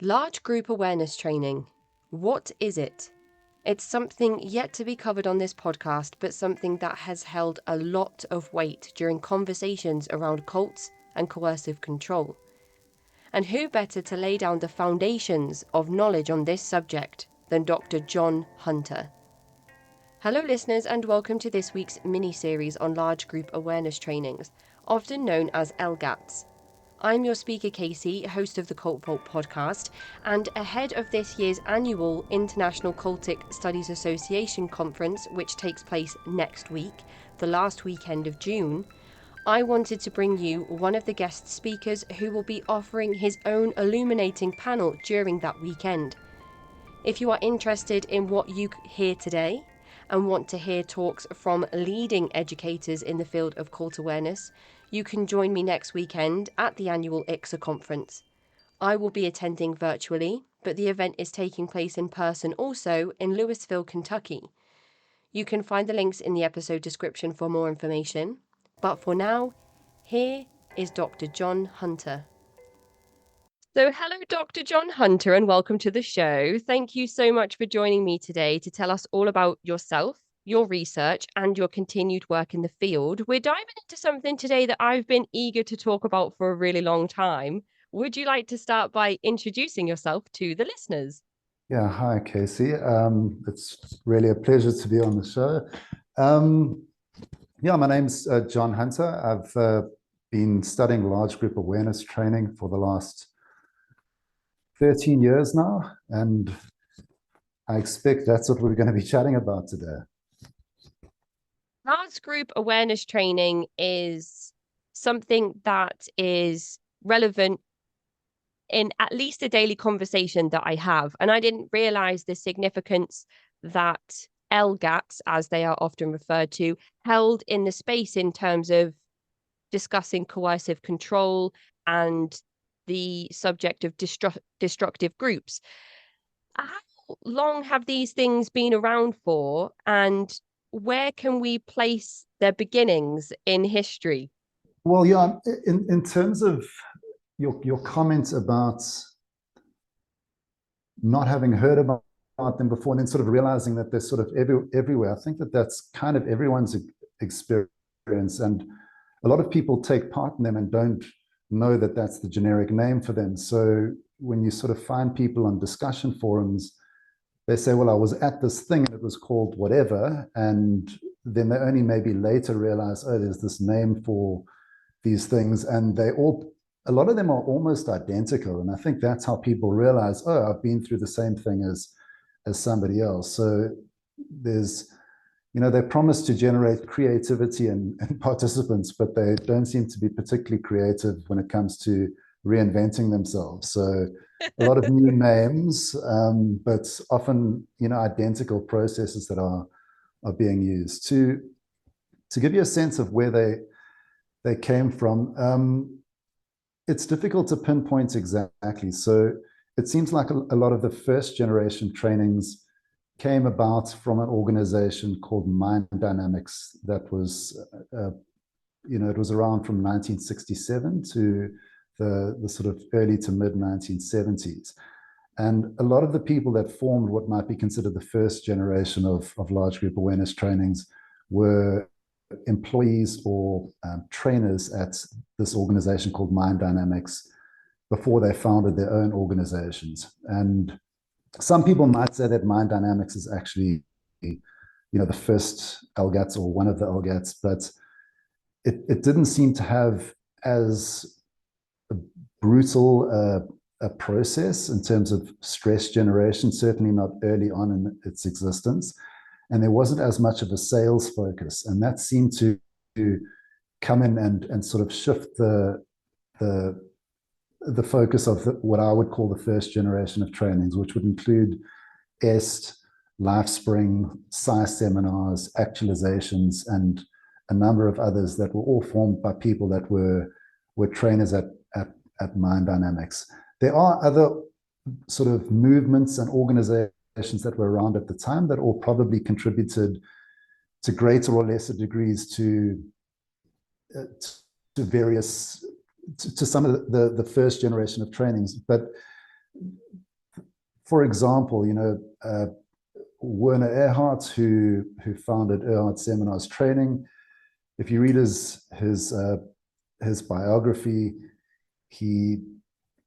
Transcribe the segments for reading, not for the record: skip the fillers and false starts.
Large group awareness training. What is it? It's something yet to be covered on this podcast, but something that has held a lot of weight during conversations around cults and coercive control. And who better to lay down the foundations of knowledge on this subject than Dr. John Hunter? Hello listeners, and welcome to this week's mini-series on large group awareness trainings, often known as LGATs. I'm your speaker Casey, host of the Cult Vault podcast, and ahead of this year's annual International Cultic Studies Association conference, which takes place next week, the last weekend of June, I wanted to bring you one of the guest speakers who will be offering his own illuminating panel during that weekend. If you are interested in what you hear today and want to hear talks from leading educators in the field of cult awareness, you can join me next weekend at the annual ICSA conference. I will be attending virtually, but the event is taking place in person also in Louisville, Kentucky. You can find the links in the episode description for more information. But for now, here is Dr. John Hunter. So hello, Dr. John Hunter, and welcome to the show. Thank you so much for joining me today to tell us all about yourself, your research, and your continued work in the field. We're diving into something today that I've been eager to talk about for a really long time. Would you like to start by introducing yourself to the listeners? Yeah, hi, Casey. It's really a pleasure to be on the show. My name's John Hunter. I've been studying large group awareness training for the last 13 years now, and I expect that's what we're going to be chatting about today. Large group awareness training is something that is relevant in at least a daily conversation that I have. And I didn't realize the significance that LGATs, as they are often referred to, held in the space in terms of discussing coercive control and the subject of destructive groups. How long have these things been around for, and where can we place their beginnings in history? Well, yeah, in terms of your comments about not having heard about them before and then sort of realizing that they're sort of everywhere, I think that that's kind of everyone's experience, and a lot of people take part in them and don't know that that's the generic name for them. So when you sort of find people on discussion forums, they say, well, I was at this thing and it was called whatever, and then they only maybe later realize, oh, there's this name for these things, and a lot of them are almost identical. And I think that's how people realize, oh, I've been through the same thing as somebody else. So there's, they promise to generate creativity and participants, but they don't seem to be particularly creative when it comes to reinventing themselves. So a lot of new names, but often, identical processes that are being used. To give you a sense of where they came from, it's difficult to pinpoint exactly. So it seems like a lot of the first generation trainings came about from an organization called Mind Dynamics that was, it was around from 1967 to the sort of early to mid 1970s. And a lot of the people that formed what might be considered the first generation of large group awareness trainings were employees or trainers at this organization called Mind Dynamics before they founded their own organizations. And some people might say that Mind Dynamics is actually, the first LGATs or one of the LGATs, but it didn't seem to have as brutal a process in terms of stress generation, certainly not early on in its existence. And there wasn't as much of a sales focus. And that seemed to come in and sort of shift the focus of what I would call the first generation of trainings, which would include EST, LifeSpring, science seminars, actualizations, and a number of others that were all formed by people that were trainers at Mind Dynamics. There are other sort of movements and organizations that were around at the time that all probably contributed to greater or lesser degrees to some of the first generation of trainings. But for example, Werner Erhard, who founded Erhard Seminars Training, if you read his biography, he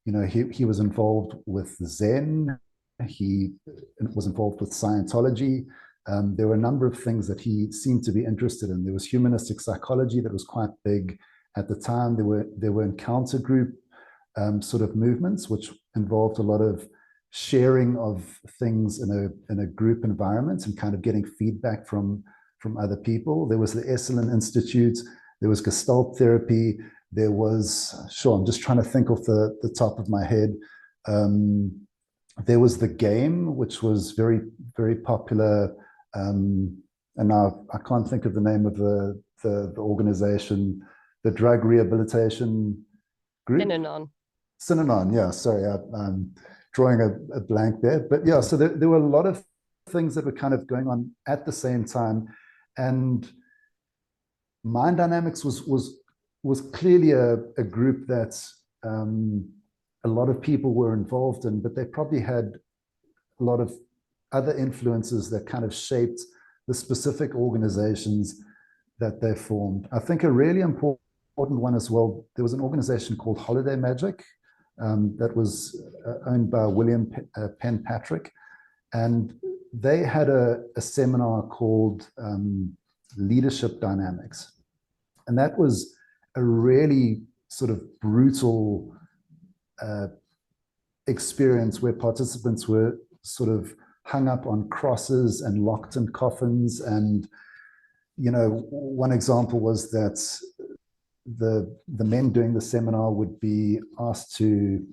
was involved with Zen. He was involved with Scientology. There were a number of things that he seemed to be interested in. There was humanistic psychology that was quite big at the time. There were encounter group sort of movements, which involved a lot of sharing of things in a group environment and kind of getting feedback from other people. There was the Esalen Institute. There was Gestalt therapy. There was, I'm just trying to think off the top of my head. There was the game, which was very, very popular. And now I can't think of the name of the organization, the drug rehabilitation group. Synanon, yeah, sorry, I'm drawing a blank there. But yeah, so there were a lot of things that were kind of going on at the same time. And Mind Dynamics was clearly a group that a lot of people were involved in, but they probably had a lot of other influences that kind of shaped the specific organizations that they formed. I think a really important one as well, there was an organization called Holiday Magic that was owned by William Penpatrick, and they had a seminar called Leadership Dynamics. And that was a really sort of brutal experience where participants were sort of hung up on crosses and locked in coffins. And, one example was that the men doing the seminar would be asked to,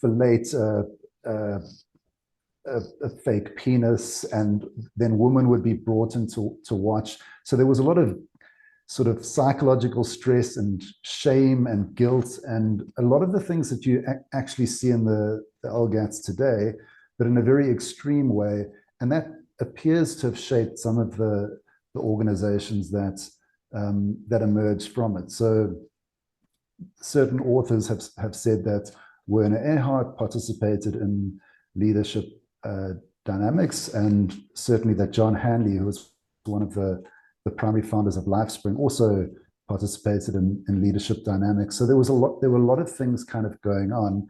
fillet a fake penis, and then women would be brought in to watch. So there was a lot of sort of psychological stress and shame and guilt, and a lot of the things that you actually see in the LGATs today, but in a very extreme way. And that appears to have shaped some of the organizations that emerged from it. So certain authors have said that Werner Erhard participated in leadership dynamics, and certainly that John Hanley, who was one of the primary founders of LifeSpring, also participated in leadership dynamics. So there were a lot of things kind of going on.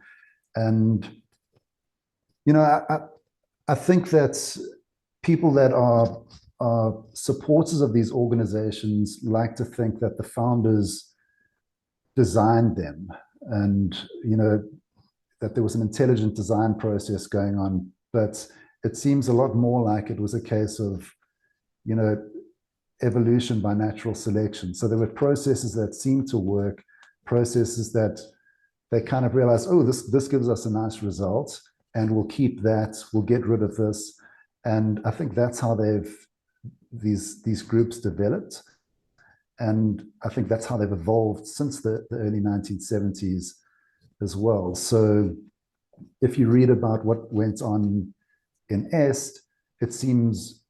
And, I think that people that are supporters of these organizations like to think that the founders designed them, and, that there was an intelligent design process going on. But it seems a lot more like it was a case of, evolution by natural selection. So there were processes that seemed to work, processes that they kind of realized, oh, this gives us a nice result, and we'll keep that, we'll get rid of this. And I think that's how these groups developed. And I think that's how they've evolved since the early 1970s as well. So if you read about what went on in Est, it seems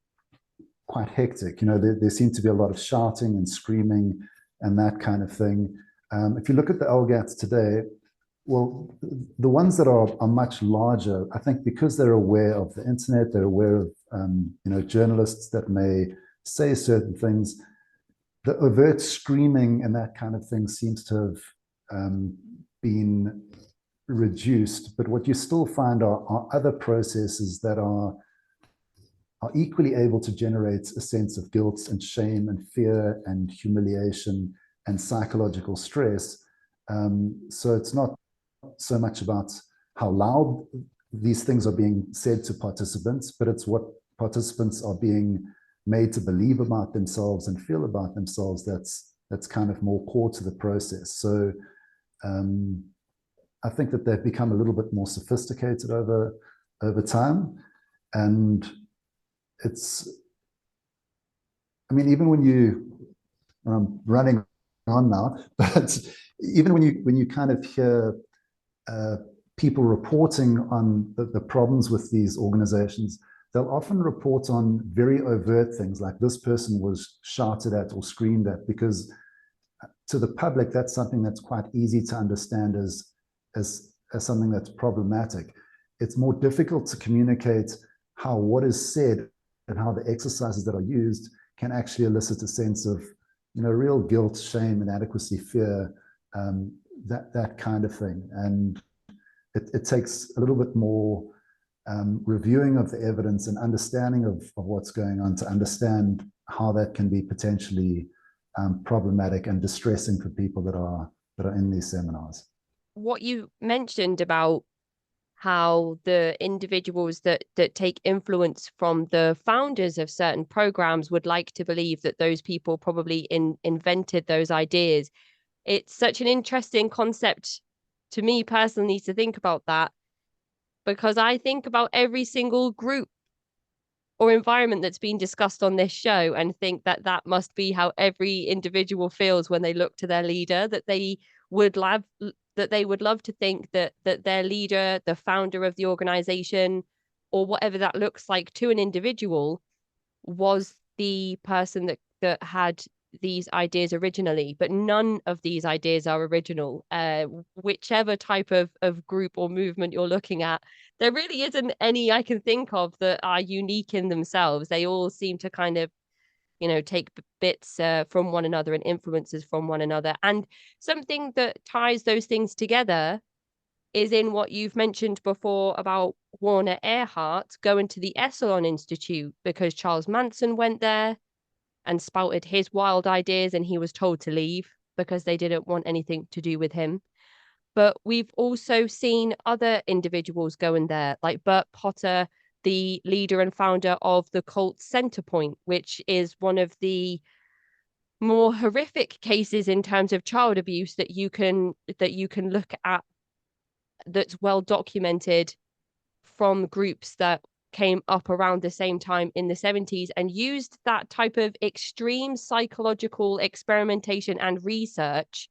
quite hectic. There seemed to be a lot of shouting and screaming and that kind of thing. If you look at the LGATs today, well, the ones that are much larger, I think because they're aware of the internet, they're aware of journalists that may say certain things, the overt screaming and that kind of thing seems to have been reduced. But what you still find are other processes that are equally able to generate a sense of guilt and shame and fear and humiliation and psychological stress. So it's not so much about how loud these things are being said to participants, but it's what participants are being made to believe about themselves and feel about themselves that's kind of more core to the process. So I think that they've become a little bit more sophisticated over time. And even when I'm running on now, but even when you kind of hear people reporting on the problems with these organizations, they'll often report on very overt things like this person was shouted at or screamed at, because to the public, that's something that's quite easy to understand as as something that's problematic. It's more difficult to communicate how what is said and how the exercises that are used can actually elicit a sense of, real guilt, shame, inadequacy, fear, that kind of thing. And it takes a little bit more reviewing of the evidence and understanding of what's going on to understand how that can be potentially problematic and distressing for people that are in these seminars. What you mentioned about how the individuals that take influence from the founders of certain programs would like to believe that those people probably invented those ideas. It's such an interesting concept to me personally to think about that, because I think about every single group or environment that's been discussed on this show and think that that must be how every individual feels when they look to their leader, that they would love to think that their leader, the founder of the organization, or whatever that looks like to an individual, was the person that had these ideas originally. But none of these ideas are original. Whichever type of group or movement you're looking at, there really isn't any I can think of that are unique in themselves. They all seem to kind of, take bits from one another and influences from one another. And something that ties those things together is in what you've mentioned before about Warner Earhart going to the Esalen Institute, because Charles Manson went there and spouted his wild ideas and he was told to leave because they didn't want anything to do with him. But we've also seen other individuals going there, like Bert Potter, the leader and founder of the cult Centerpoint, which is one of the more horrific cases in terms of child abuse that you can look at, that's well documented, from groups that came up around the same time in the 70s and used that type of extreme psychological experimentation and research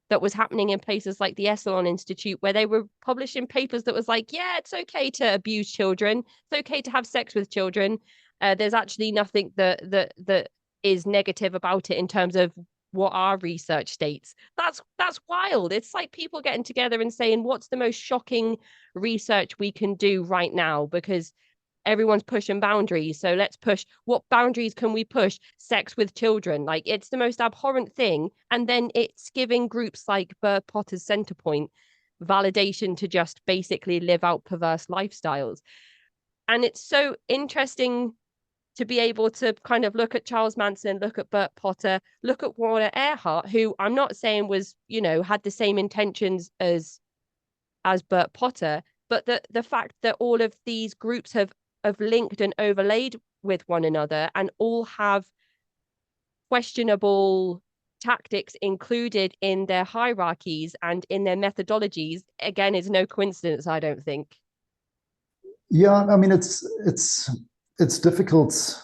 that was happening in places like the Esalen Institute, where they were publishing papers that was like, yeah, it's okay to abuse children. It's okay to have sex with children. There's actually nothing that is negative about it in terms of what our research states. That's wild. It's like people getting together and saying, what's the most shocking research we can do right now? Because everyone's pushing boundaries. So let's push. What boundaries can we push? Sex with children. Like, it's the most abhorrent thing. And then it's giving groups like Bert Potter's Centerpoint validation to just basically live out perverse lifestyles. And it's so interesting to be able to kind of look at Charles Manson, look at Bert Potter, look at Warner Earhart, who I'm not saying was, had the same intentions as Bert Potter, but the fact that all of these groups have linked and overlaid with one another and all have questionable tactics included in their hierarchies and in their methodologies, again, is no coincidence, I don't think. Yeah, I mean, it's difficult.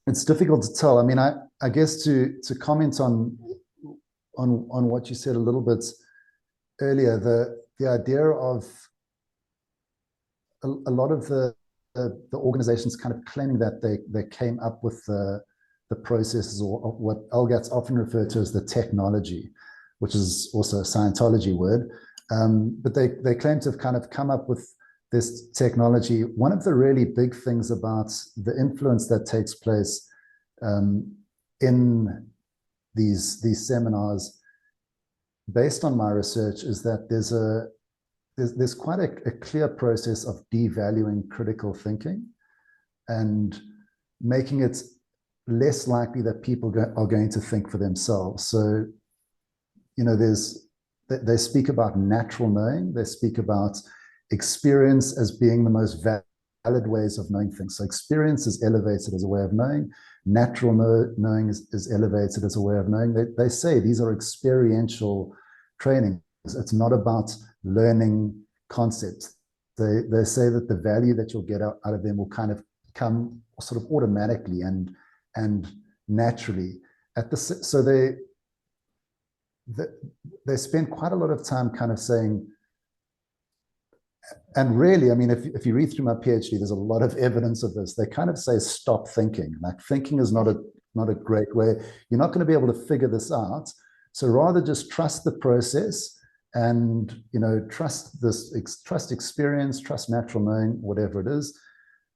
It's difficult to tell. I mean, I guess to comment on what you said a little bit earlier, the idea of a lot of the organizations kind of claiming that they came up with the processes, or what LGATs often refer to as the technology, which is also a Scientology word. But they claim to have kind of come up with this technology. One of the really big things about the influence that takes place in these seminars, based on my research, is that there's quite a clear process of devaluing critical thinking and making it less likely that people are going to think for themselves. So, they speak about natural knowing. They speak about experience as being the most valid ways of knowing things. So experience is elevated as a way of knowing. Natural knowing is elevated as a way of knowing. They say these are experiential trainings. It's not about learning concepts. They say that the value that you'll get out of them will kind of come sort of automatically and naturally. So they spend quite a lot of time kind of saying, and really, I mean, if you read through my PhD, there's a lot of evidence of this. They kind of say, stop thinking. Like, thinking is not a great way. You're not going to be able to figure this out. So rather just trust the process and trust experience, trust natural knowing, whatever it is.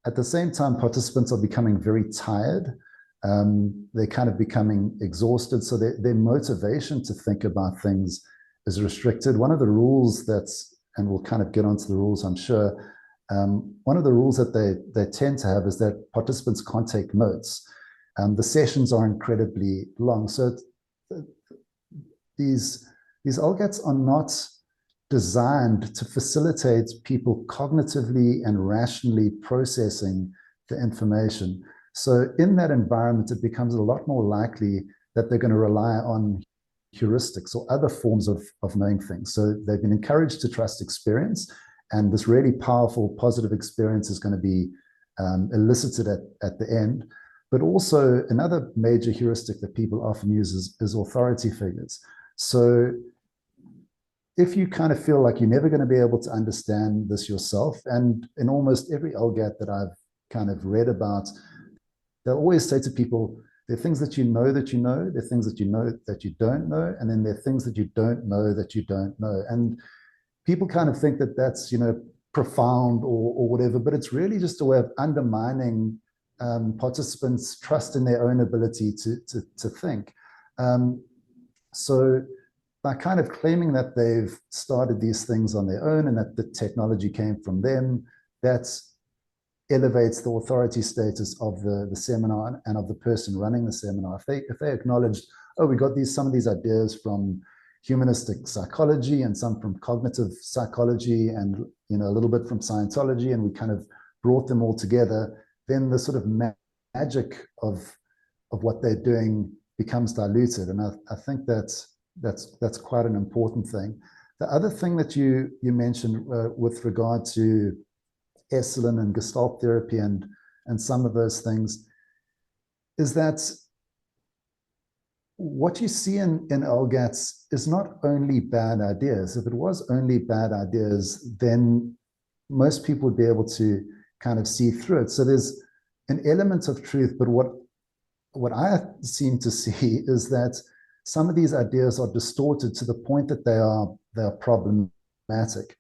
At the same time, participants are becoming very tired. They're kind of becoming exhausted, so their motivation to think about things is restricted. One of the rules and we'll kind of get onto the rules, I'm sure. One of the rules that they tend to have is that participants can't take notes. The sessions are incredibly long, so these LGATs are not designed to facilitate people cognitively and rationally processing the information. So in that environment, it becomes a lot more likely that they're going to rely on heuristics or other forms of knowing things. So they've been encouraged to trust experience, and this really powerful positive experience is going to be elicited at the end. But also another major heuristic that people often use is authority figures. So if you kind of feel like you're never going to be able to understand this yourself, and in almost every LGAT that I've kind of read about, they'll always say to people, there are things that you know, there are things that you know that you don't know, and then there are things that you don't know that you don't know. And people kind of think that that's, profound or whatever, but it's really just a way of undermining participants' trust in their own ability to think. So by kind of claiming that they've started these things on their own and that the technology came from them, that elevates the authority status of the seminar and of the person running the seminar. If they acknowledged, oh, we got some of these ideas from humanistic psychology and some from cognitive psychology and a little bit from Scientology, and we kind of brought them all together, then the sort of magic of what they're doing becomes diluted. And I think that's quite an important thing. The other thing that you mentioned with regard to Esalen and Gestalt therapy and some of those things is that what you see in LGATs is not only bad ideas. If it was only bad ideas, then most people would be able to kind of see through it. So there's an element of truth, but what I seem to see is that some of these ideas are distorted to the point that they are problematic.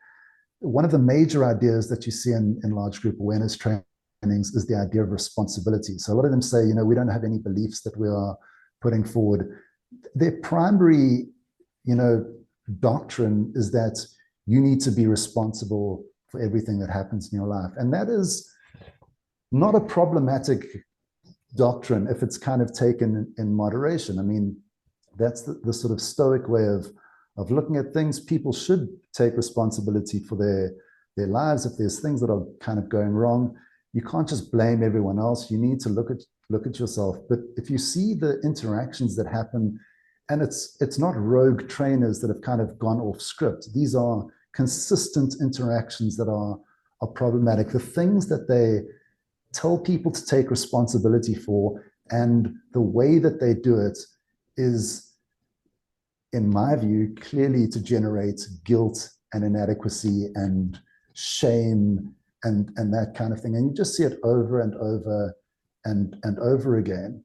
One of the major ideas that you see in large group awareness trainings is the idea of responsibility. So a lot of them say, we don't have any beliefs that we are putting forward. Their primary, doctrine is that you need to be responsible for everything that happens in your life. And that is not a problematic doctrine if it's kind of taken in moderation. I mean, that's the sort of stoic way of looking at things. People should take responsibility for their lives. If there's things that are kind of going wrong, you can't just blame everyone else. You need to look at yourself. But if you see the interactions that happen, and it's not rogue trainers that have kind of gone off script. These are consistent interactions that are problematic. The things that they tell people to take responsibility for, and the way that they do it is, in my view, clearly to generate guilt and inadequacy and shame and that kind of thing. And you just see it over and over and over again.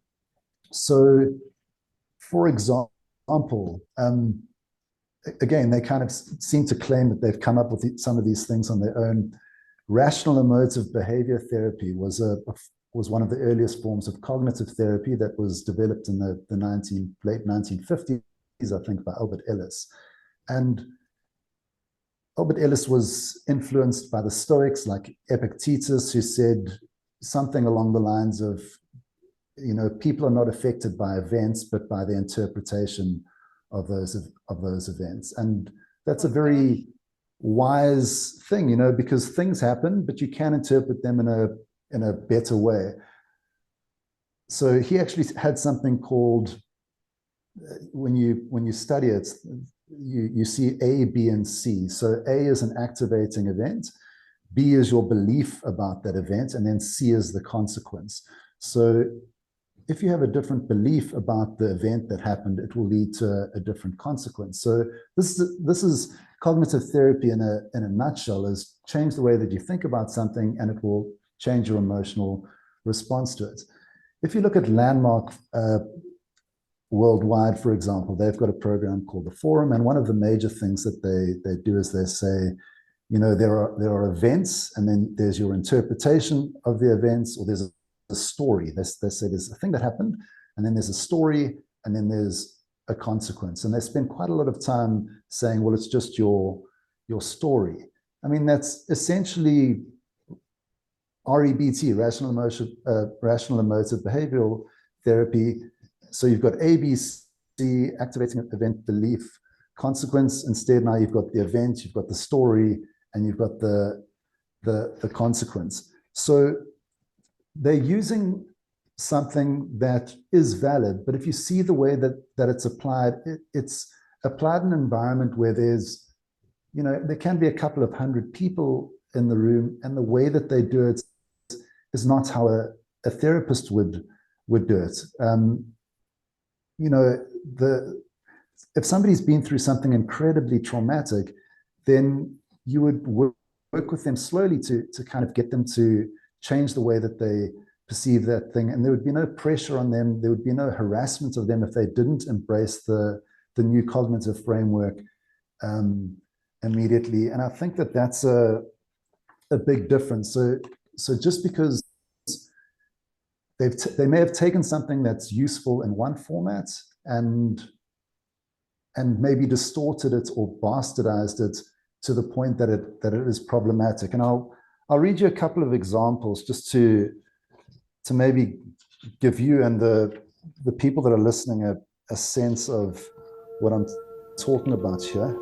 So, for example, again, they kind of seem to claim that they've come up with some of these things on their own. Rational emotive behavior therapy was one of the earliest forms of cognitive therapy that was developed in the late 1950s, I think, by Albert Ellis. And Albert Ellis was influenced by the Stoics like Epictetus, who said something along the lines of, people are not affected by events, but by the interpretation of those events. And that's a very wise thing, because things happen, but you can interpret them in a better way. So he actually had something called, when you study it, you see A, B, and C. So A is an activating event, B is your belief about that event, and then C is the consequence. So if you have a different belief about the event that happened, it will lead to a different consequence. So this is cognitive therapy in a nutshell, is change the way that you think about something, and it will change your emotional response to it. If you look at landmark worldwide, for example, they've got a program called the Forum, and one of the major things that they do is they say, there are events, and then there's your interpretation of the events, or there's a story. They say there's a thing that happened, and then there's a story, and then there's a consequence. And they spend quite a lot of time saying, well, it's just your story. I mean, that's essentially REBT, rational emotive behavioral therapy. So you've got ABC, activating event, belief, consequence. Instead, now you've got the event, you've got the story, and you've got the consequence. So they're using something that is valid, but if you see the way that it's applied, it's applied in an environment where there's, there can be a couple of 100 people in the room, and the way that they do it is not how a therapist would do it. If somebody's been through something incredibly traumatic, then you would work with them slowly to kind of get them to change the way that they perceive that thing. And there would be no pressure on them. There would be no harassment of them if they didn't embrace the new cognitive framework immediately. And I think that that's a big difference. So just because they may have taken something that's useful in one format and maybe distorted it or bastardized it to the point that it is problematic. And I'll read you a couple of examples just to maybe give you and the people that are listening a sense of what I'm talking about here.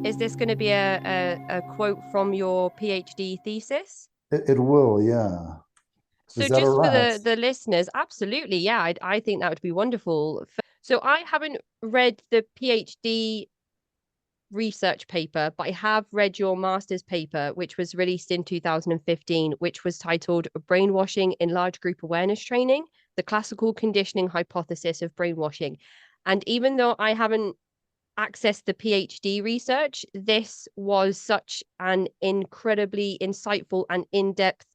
Is this going to be a quote from your PhD thesis? It will, yeah. So just for the listeners, absolutely, yeah, I think that would be wonderful. So I haven't read the PhD research paper, but I have read your master's paper, which was released in 2015, which was titled Brainwashing in Large Group Awareness Training, the Classical Conditioning Hypothesis of Brainwashing. And even though I haven't accessed the PhD research, this was such an incredibly insightful and in-depth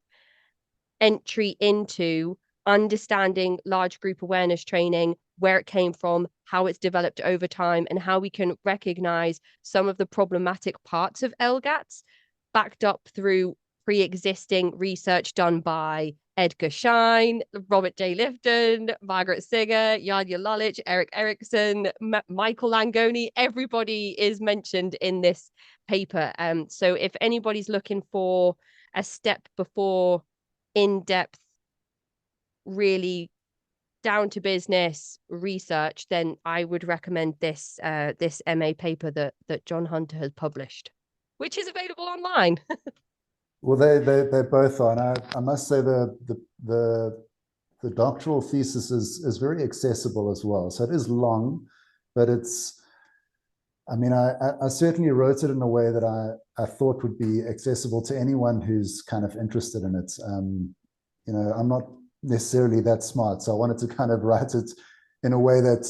entry into understanding large group awareness training, where it came from, how it's developed over time, and how we can recognize some of the problematic parts of LGATs backed up through pre-existing research done by Edgar Schein, Robert J. Lifton, Margaret Singer, Janja Lalich, Eric Erickson, Michael Langoni. Everybody is mentioned in this paper. So if anybody's looking for a step before in-depth, really down to business research, then I would recommend this MA paper that John Hunter has published, which is available online. Well, they both are, and I must say the doctoral thesis is very accessible as well. So it is long, but it's, I mean, I certainly wrote it in a way that I thought would be accessible to anyone who's kind of interested in it. I'm not necessarily that smart, so I wanted to kind of write it in a way that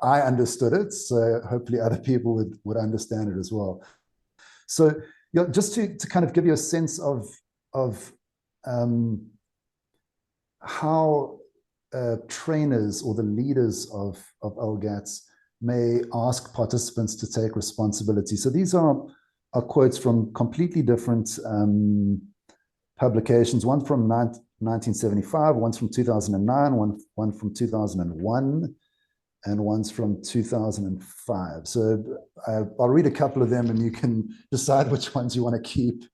I understood it, so hopefully other people would understand it as well. So just to kind of give you a sense of how trainers or the leaders of LGATs may ask participants to take responsibility. So these are quotes from completely different publications, one from 1975, one's from 2009, one from 2001, and one's from 2005. So I'll read a couple of them and you can decide which ones you want to keep.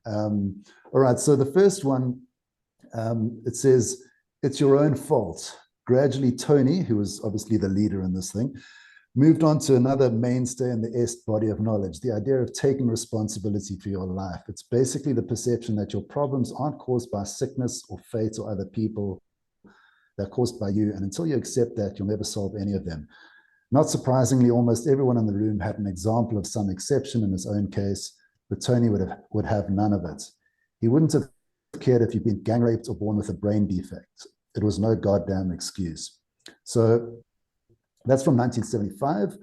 All right, so the first one, it says, "It's your own fault." Gradually, Tony, who was obviously the leader in this thing, moved on to another mainstay in the EST body of knowledge, the idea of taking responsibility for your life. It's basically the perception that your problems aren't caused by sickness or fate or other people. They're caused by you, and until you accept that, you'll never solve any of them. Not surprisingly, almost everyone in the room had an example of some exception in his own case, but Tony would have none of it. He wouldn't have cared if you'd been gang raped or born with a brain defect. It was no goddamn excuse. So that's from 1975.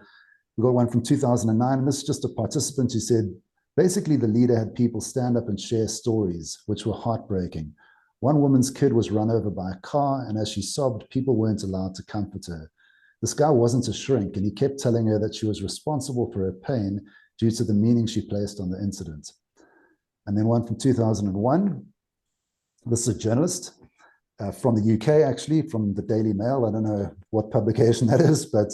We got one from 2009, and this is just a participant who said, basically, the leader had people stand up and share stories, which were heartbreaking. One woman's kid was run over by a car, and as she sobbed, people weren't allowed to comfort her. This guy wasn't a shrink, and he kept telling her that she was responsible for her pain due to the meaning she placed on the incident. And then one from 2001. This is a journalist from the UK, actually, from the Daily Mail. I don't know what publication that is, but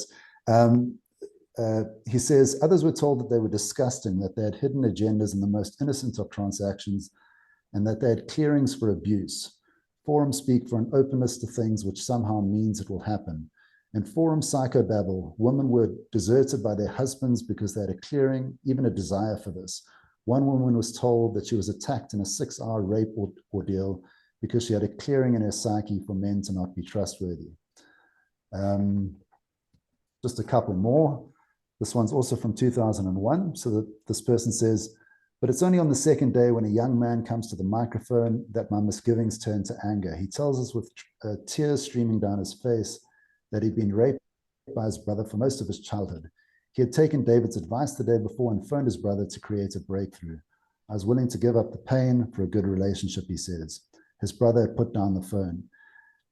he says, others were told that they were disgusting, that they had hidden agendas in the most innocent of transactions, and that they had clearings for abuse. Forums speak for an openness to things which somehow means it will happen. In forum psychobabble, women were deserted by their husbands because they had a clearing, even a desire for this. One woman was told that she was attacked in a 6-hour rape ordeal because she had a clearing in her psyche for men to not be trustworthy. Just a couple more. This one's also from 2001. So that this person says, but it's only on the second day when a young man comes to the microphone that my misgivings turn to anger. He tells us with tears streaming down his face that he'd been raped by his brother for most of his childhood. He had taken David's advice the day before and phoned his brother to create a breakthrough. I was willing to give up the pain for a good relationship, he says. His brother had put down the phone.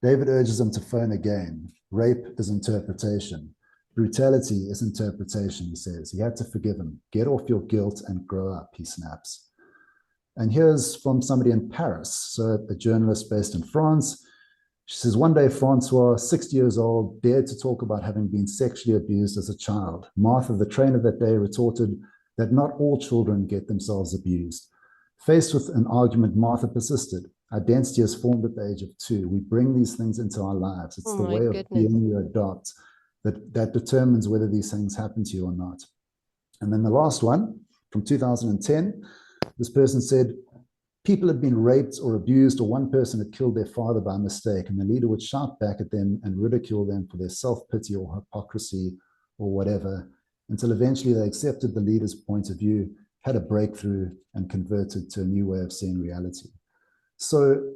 David urges him to phone again. Rape is interpretation. Brutality is interpretation, he says. He had to forgive him. Get off your guilt and grow up, he snaps. And here's from somebody in Paris, so a journalist based in France. She says, one day, Francois, 60 years old, dared to talk about having been sexually abused as a child. Martha, the trainer that day, retorted that not all children get themselves abused. Faced with an argument, Martha persisted. Identity is formed at the age of 2. We bring these things into our lives. It's the way of being you adopt that determines whether these things happen to you or not. And then the last one, from 2010, this person said, people had been raped or abused, or one person had killed their father by mistake, and the leader would shout back at them and ridicule them for their self-pity or hypocrisy or whatever, until eventually they accepted the leader's point of view, had a breakthrough, and converted to a new way of seeing reality. So,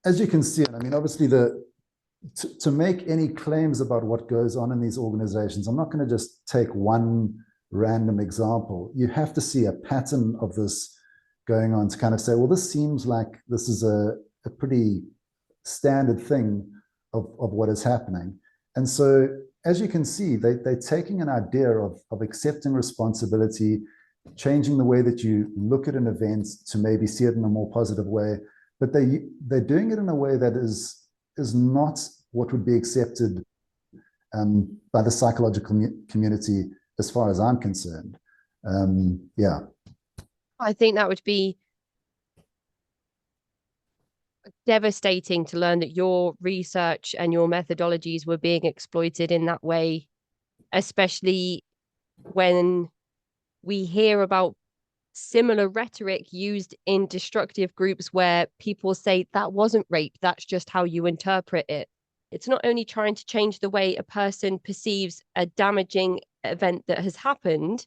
as you can see, I mean, obviously, to make any claims about what goes on in these organizations, I'm not going to just take one random example. You have to see a pattern of this going on to kind of say, well, this seems like this is a pretty standard thing of what is happening. And so, as you can see, they're taking an idea of accepting responsibility, changing the way that you look at an event to maybe see it in a more positive way, but they're doing it in a way that is not what would be accepted by the psychological community as far as I'm concerned. Yeah. I think that would be devastating to learn that your research and your methodologies were being exploited in that way, especially when we hear about similar rhetoric used in destructive groups where people say that wasn't rape, that's just how you interpret it. It's not only trying to change the way a person perceives a damaging event that has happened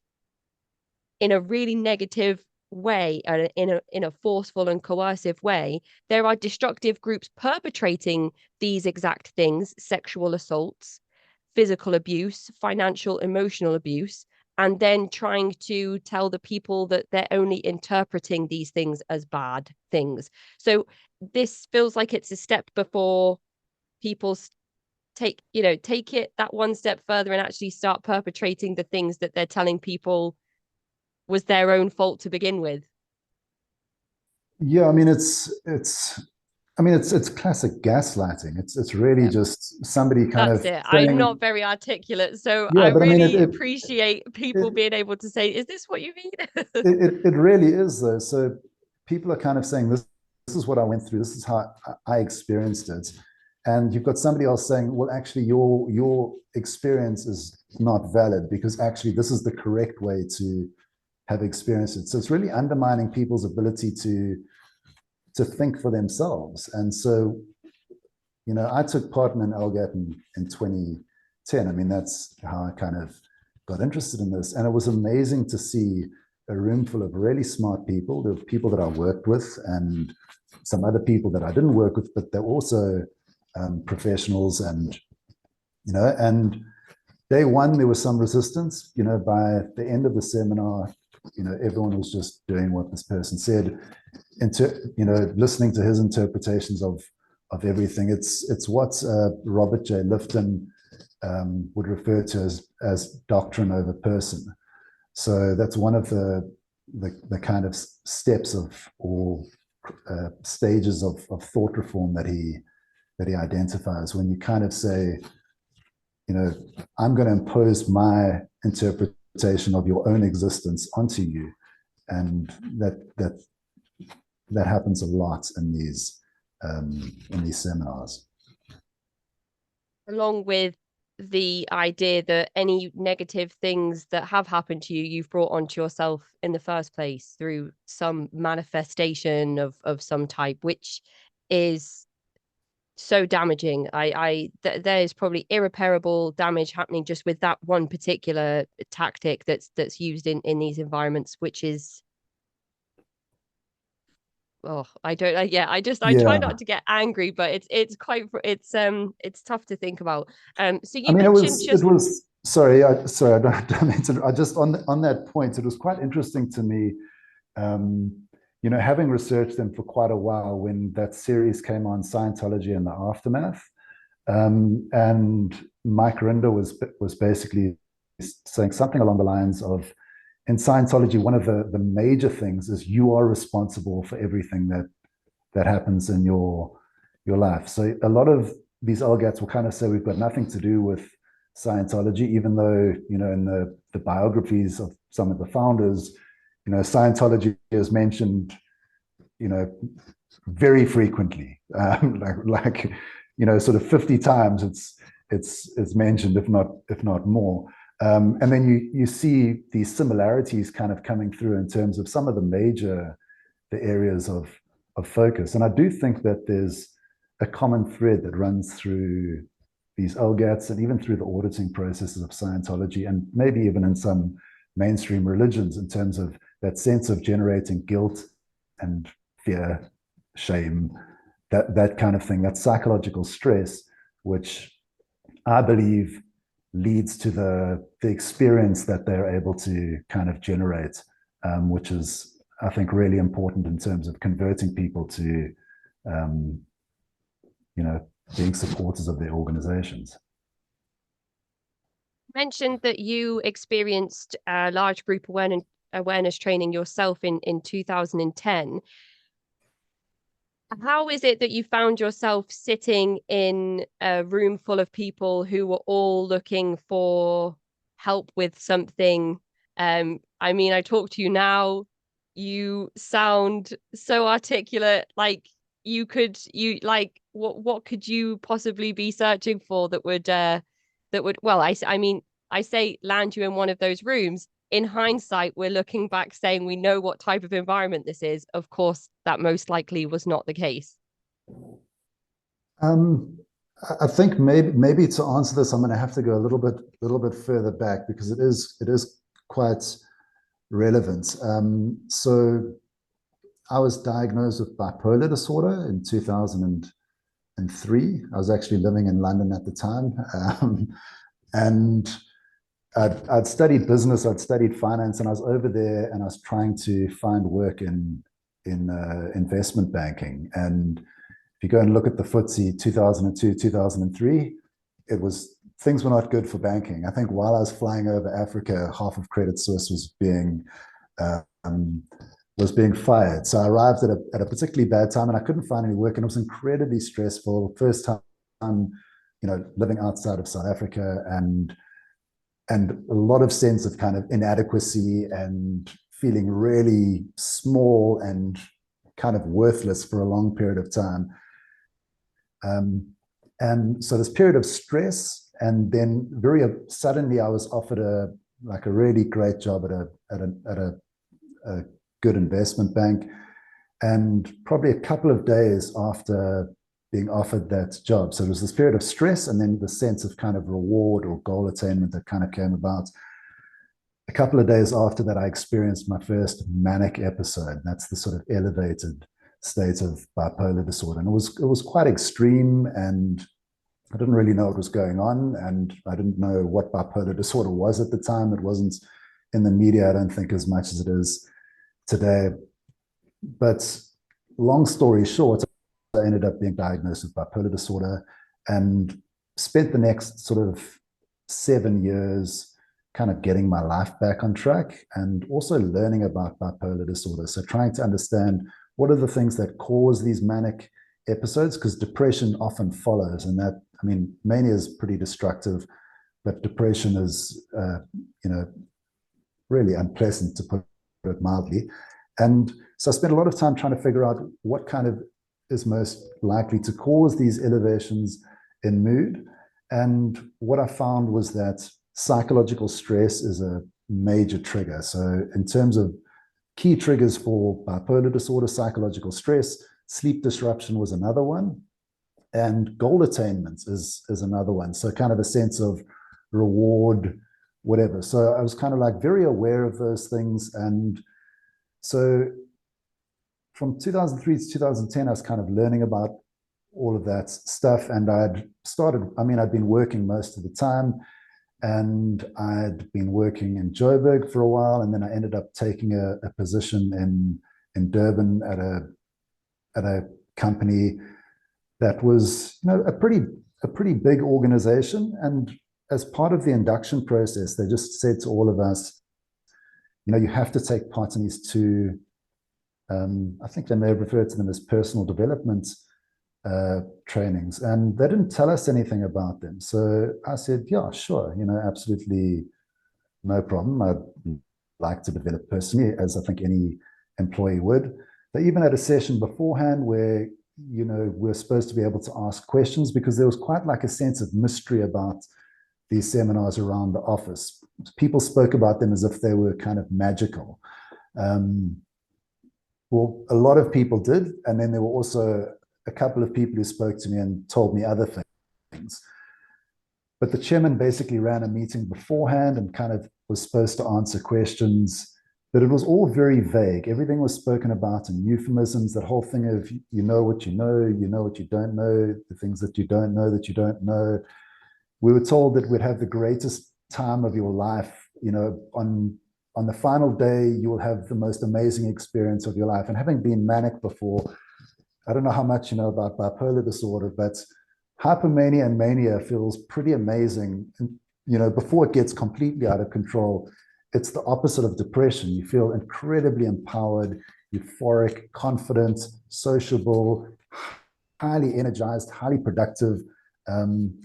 in a really negative way, in a forceful and coercive way. There are destructive groups perpetrating these exact things: sexual assaults, physical abuse, financial, emotional abuse, and then trying to tell the people that they're only interpreting these things as bad things. So this feels like it's a step before people take it that one step further and actually start perpetrating the things that they're telling people was their own fault to begin with. Yeah, I mean, it's classic gaslighting. It's really just somebody kind That's of it. saying, I'm not very articulate, so yeah, I but I mean, really appreciate people it, being able to say, is this what you mean? it really is, though. So people are kind of saying, this is what I went through, this is how I experienced it. And you've got somebody else saying, well, actually, your experience is not valid because actually this is the correct way to have experienced it. So it's really undermining people's ability to think for themselves. And so, I took part in an LGAT in 2010. I mean, that's how I kind of got interested in this. And it was amazing to see a room full of really smart people. There were people that I worked with and some other people that I didn't work with, but they're also professionals, and and day one there was some resistance. By the end of the seminar, everyone was just doing what this person said, listening to his interpretations of everything. It's what Robert J. Lifton would refer to as doctrine over person. So that's one of the kind of steps or stages of thought reform that he identifies, when you kind of say, I'm going to impose my interpretation of your own existence onto you. And that happens a lot in these seminars. Along with the idea that any negative things that have happened to you, you've brought onto yourself in the first place through some manifestation of some type, which is so damaging. There's probably irreparable damage happening just with that one particular tactic that's used in these environments, which is, I don't yeah, I try not to get angry, but it's tough to think about. So you mentioned it was sorry, I don't mean to, I just on that point, it was quite interesting to me, having researched them for quite a while, when that series came on, Scientology and the Aftermath, and Mike Rinder was basically saying something along the lines of, in Scientology, one of the major things is you are responsible for everything that happens in your life. So a lot of these LGATs will kind of say we've got nothing to do with Scientology, even though, in the biographies of some of the founders, Scientology is mentioned, very frequently, sort of 50 times it's mentioned, if not more. And then you see these similarities kind of coming through in terms of some of the areas of focus. And I do think that there's a common thread that runs through these LGATs and even through the auditing processes of Scientology, and maybe even in some mainstream religions, in terms of that sense of generating guilt and fear, shame, that kind of thing, that psychological stress, which I believe leads to the experience that they're able to kind of generate, which is, I think, really important in terms of converting people to, being supporters of their organizations. You mentioned that you experienced a large group awareness training yourself in 2010. How is it that you found yourself sitting in a room full of people who were all looking for help with something? I talk to you now, you sound so articulate, like what could you possibly be searching for that would well, I say land you in one of those rooms. In hindsight, we're looking back saying we know what type of environment this is. Of course, that most likely was not the case. I think maybe to answer this, I'm going to have to go a little bit further back, because it is quite relevant. So I was diagnosed with bipolar disorder in 2003. I was actually living in London at the time, and I'd studied business, I'd studied finance, and I was over there and I was trying to find work in investment banking. And if you go and look at the FTSE 2002, 2003, things were not good for banking. I think while I was flying over Africa, half of Credit Suisse was being fired. So I arrived at a particularly bad time, and I couldn't find any work, and it was incredibly stressful. First time, living outside of South Africa, and a lot of sense of kind of inadequacy and feeling really small and kind of worthless for a long period of time. And so this period of stress, and then very suddenly I was offered a really great job at a good investment bank. And probably a couple of days after being offered that job, so there was this period of stress and then the sense of kind of reward or goal attainment that kind of came about. A couple of days after that, I experienced my first manic episode. That's the sort of elevated state of bipolar disorder. And it was quite extreme, and I didn't really know what was going on, and I didn't know what bipolar disorder was at the time. It wasn't in the media, I don't think, as much as it is today. But long story short, I ended up being diagnosed with bipolar disorder and spent the next sort of 7 years kind of getting my life back on track and also learning about bipolar disorder. So trying to understand what are the things that cause these manic episodes, because depression often follows. And that, I mean, mania is pretty destructive, but depression is, really unpleasant, to put it mildly. And so I spent a lot of time trying to figure out what kind of is most likely to cause these elevations in mood. And what I found was that psychological stress is a major trigger. So in terms of key triggers for bipolar disorder, psychological stress, sleep disruption was another one, and goal attainment is another one. So kind of a sense of reward, whatever. So I was kind of like very aware of those things. And so from 2003 to 2010, I was kind of learning about all of that stuff. And I'd been working most of the time, and I'd been working in Joburg for a while. And then I ended up taking a position in Durban at a company that was, a pretty big organization. And as part of the induction process, they just said to all of us, you have to take part in these two, I think they may have referred to them as personal development trainings. And they didn't tell us anything about them. So I said, yeah, sure, absolutely no problem. I'd like to develop personally, as I think any employee would. They even had a session beforehand where, we're supposed to be able to ask questions, because there was quite like a sense of mystery about these seminars around the office. People spoke about them as if they were kind of magical. Well, a lot of people did. And then there were also a couple of people who spoke to me and told me other things. But the chairman basically ran a meeting beforehand and kind of was supposed to answer questions, but it was all very vague. Everything was spoken about in euphemisms, that whole thing of, what you know what you don't know, the things that you don't know that you don't know. We were told that we'd have the greatest time of your life, on the final day, you will have the most amazing experience of your life. And having been manic before, I don't know how much you know about bipolar disorder, but hypomania and mania feels pretty amazing. And, before it gets completely out of control, it's the opposite of depression. You feel incredibly empowered, euphoric, confident, sociable, highly energized, highly productive.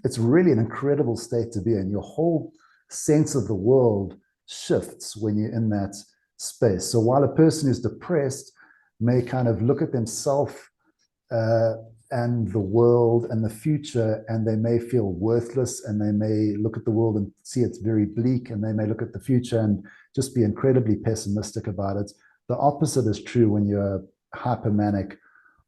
It's really an incredible state to be in. Your whole sense of the world shifts when you're in that space. So while a person who's depressed may kind of look at themselves and the world and the future, and they may feel worthless, and they may look at the world and see it's very bleak, and they may look at the future and just be incredibly pessimistic about it. The opposite is true when you're hypermanic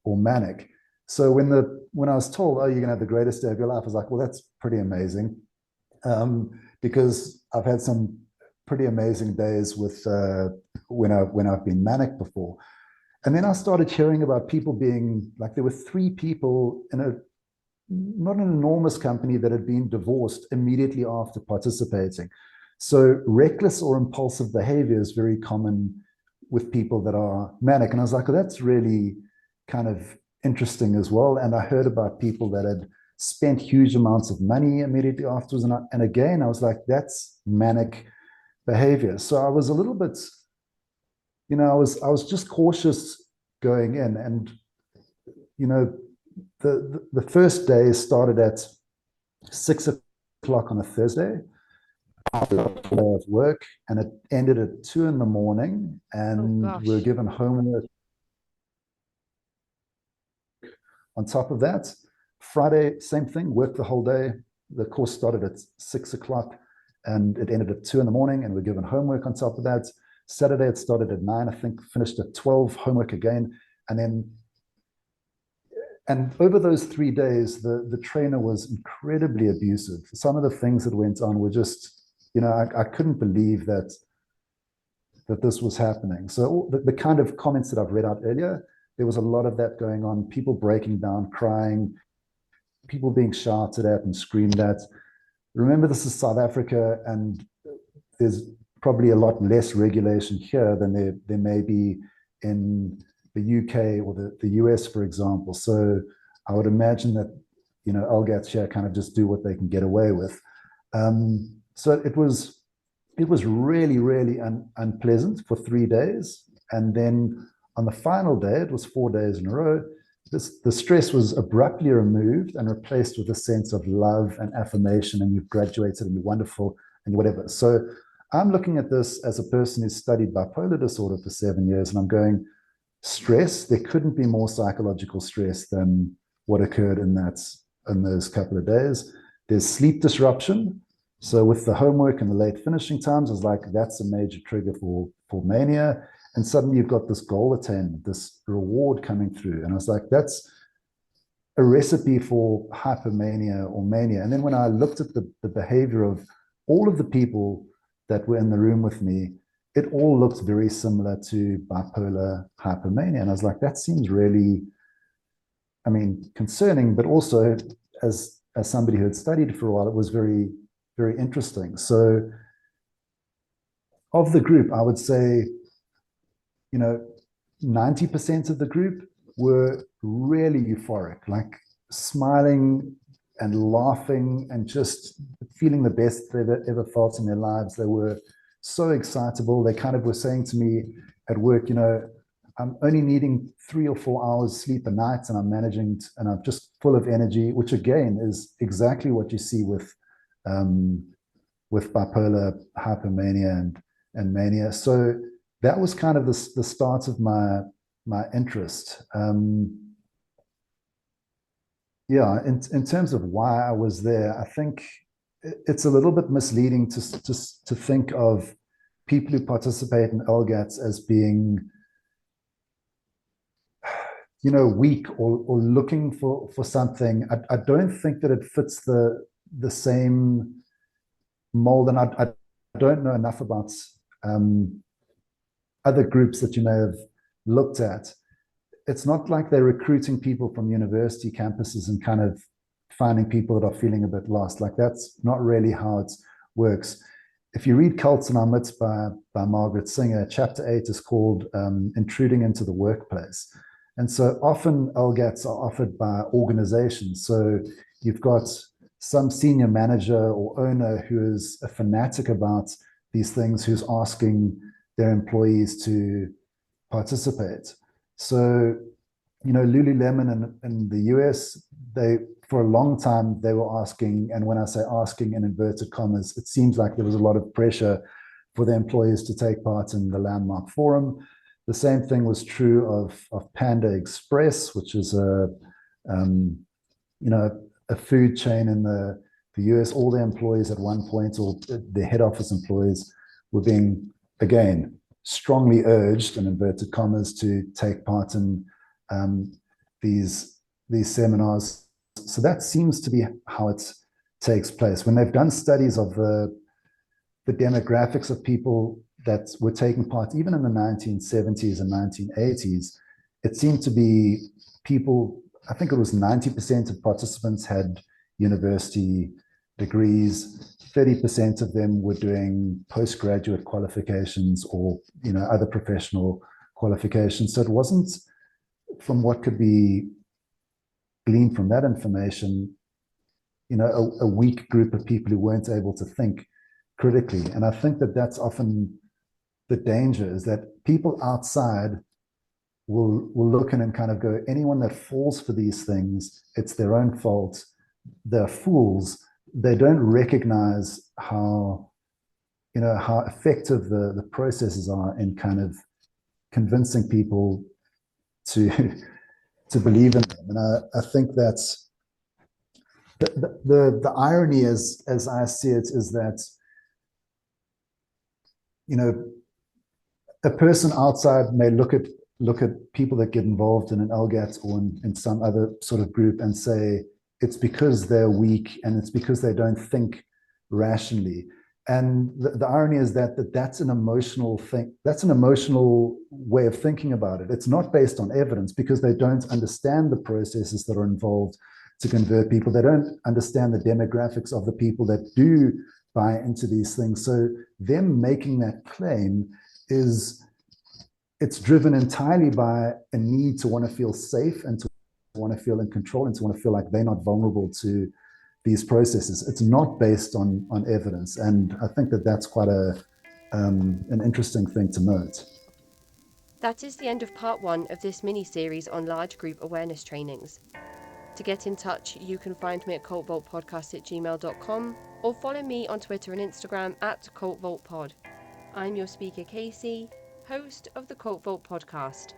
or manic. So when I was told, oh, you're going to have the greatest day of your life, I was like, well, that's pretty amazing, because I've had some pretty amazing days with when I've been manic before. And then I started hearing about people being like, there were 3 people in not an enormous company that had been divorced immediately after participating. So reckless or impulsive behavior is very common with people that are manic. And I was like, oh, that's really kind of interesting as well. And I heard about people that had spent huge amounts of money immediately afterwards. And again, I was like, that's manic behavior. So I was a little bit, I was just cautious going in. And, the first day started at 6 o'clock on a Thursday after a day of work, and it ended at 2 in the morning, and we were given homework on top of that. Friday, same thing, worked the whole day. The course started at 6 o'clock and it ended at 2 in the morning, and we're given homework on top of that. Saturday, it started at 9, I think, finished at 12, homework again. And over those 3 days, the trainer was incredibly abusive. Some of the things that went on were just, I couldn't believe that this was happening. So the kind of comments that I've read out earlier, there was a lot of that going on, people breaking down, crying, people being shouted at and screamed at. Remember, this is South Africa, and there's probably a lot less regulation here than there may be in the UK or the US, for example. So I would imagine that, LGATs here kind of just do what they can get away with. So it was really, really unpleasant for 3 days. And then on the final day, it was 4 days in a row, the stress was abruptly removed and replaced with a sense of love and affirmation, and you've graduated and you're wonderful and whatever. So I'm looking at this as a person who's studied bipolar disorder for 7 years, and I'm going, stress, there couldn't be more psychological stress than what occurred in those couple of days. There's sleep disruption. So with the homework and the late finishing times, I was like, that's a major trigger for mania. And suddenly you've got this goal attainment, this reward coming through. And I was like, that's a recipe for hypermania or mania. And then when I looked at the behavior of all of the people that were in the room with me, it all looked very similar to bipolar hypermania. And I was like, that seems really, concerning, but also as somebody who had studied for a while, it was very, very interesting. So of the group, I would say, 90% of the group were really euphoric, like smiling and laughing and just feeling the best they've ever felt in their lives. They were so excitable. They kind of were saying to me at work, I'm only needing 3 or 4 hours sleep a night, and I'm managing, and I'm just full of energy, which again is exactly what you see with bipolar hypermania and mania. So that was kind of the start of my interest. In terms of why I was there, I think it's a little bit misleading to think of people who participate in LGATs as being, weak or looking for something. I don't think that it fits the same mold, and I don't know enough about other groups that you may have looked at. It's not like they're recruiting people from university campuses and kind of finding people that are feeling a bit lost. Like, that's not really how it works. If you read Cults in Our Midst by Margaret Singer, chapter 8 is called Intruding into the Workplace. And so often LGATs are offered by organizations. So you've got some senior manager or owner who is a fanatic about these things, who's asking their employees to participate. So, Lululemon in the US, for a long time, they were asking, and when I say asking in inverted commas, it seems like there was a lot of pressure for the employees to take part in the Landmark Forum. The same thing was true of Panda Express, which is a food chain in the US. All the employees at one point, or the head office employees, were being, again, strongly urged, in inverted commas, to take part in these seminars. So that seems to be how it takes place. When they've done studies of the demographics of people that were taking part, even in the 1970s and 1980s, it seemed to be people, I think it was 90% of participants had university degrees, 30% of them were doing postgraduate qualifications or other professional qualifications. So it wasn't, from what could be gleaned from that information, a weak group of people who weren't able to think critically. And I think that that's often the danger, is that people outside will look in and kind of go, anyone that falls for these things, it's their own fault. They're fools. They don't recognize how effective the processes are in kind of convincing people to believe in them. And I think that's the irony, as I see it, is that a person outside may look at people that get involved in an LGAT or in some other sort of group and say it's because they're weak and it's because they don't think rationally. And the irony is that's an emotional thing. That's an emotional way of thinking about it. It's not based on evidence because they don't understand the processes that are involved to convert people. They don't understand the demographics of the people that do buy into these things. So them making that claim it's driven entirely by a need to want to feel safe and to want to feel in control and to want to feel like they're not vulnerable to these processes. It's not based on evidence. And I think that's quite an interesting thing to note. That is the end of part 1 of this mini-series on large group awareness trainings. To get in touch, you can find me at cultvaultpodcast@gmail.com or follow me on Twitter and Instagram at cultvaultpod. I'm your speaker Casey, host of the Cult Vault podcast.